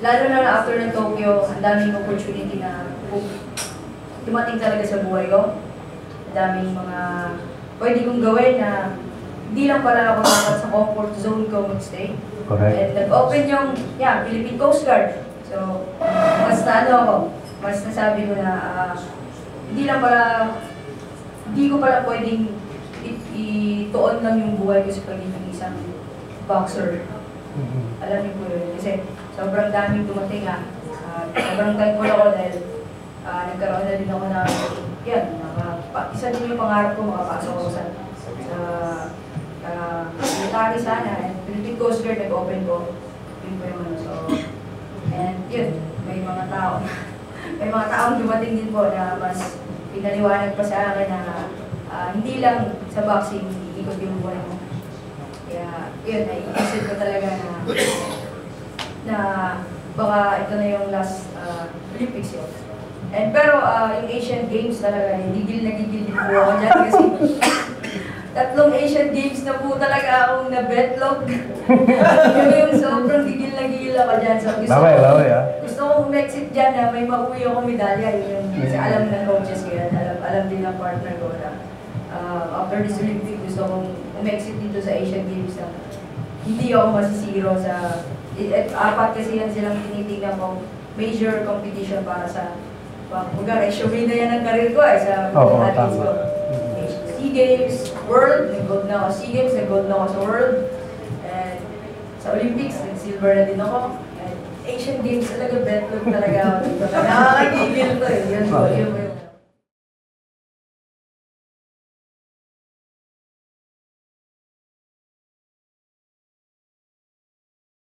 lalo na after ng Tokyo, ang daming opportunity na dumating talaga sa buhay ko. Ang daming mga pwede kong gawin na hindi lang pala ako dapat sa comfort zone ko mag-stay. Correct. And nag-open yung, Philippine Coast Guard. So, mas na ano ako, mas nasabi ko na hindi lang pala, hindi ko pala pwedeng ituon lang yung buhay ko sa pagiging isang boxer. Alam niyo po yun. Kasi sobrang daming dumating sobrang thankful ako dahil nagkaroon na din ako na, isa din yung pangarap ko makapasok ako sa military sana. And Philippine Coast Guard nag-open ko. Yun po yung ano. So, and yun, may mga taong dumating din po na mas pinaliwanag pa sa akin na hindi lang sa boxing, ikot yung buhay mo. Kaya, yun, naiisip ko talaga na baka ito na yung last Olympics yun. And pero yung Asian Games talaga, gigil din po ako dyan kasi 3 Asian Games na po talaga akong na-betlog. yung sobrang gigil ako dyan. So gusto ko umexit dyan na may mauwi ako medalya. Kasi alam ng coaches ko yan, alam din ng partner ko na after this Olympic, gusto kong umexit dito sa Asian Games na hindi ako masisiro sa... Apat kasi yan silang tinitingnan ko major competition para sa... resume na yan ang karir ko sa athletes ko. SEA Games, World, nag-gold na ako sa SEA Games, nag-gold na ako sa World. And sa Olympics, nag-silver na din ako. And Asian Games talaga, betlog talaga ako dito. Nakakagigil to eh. Yun po,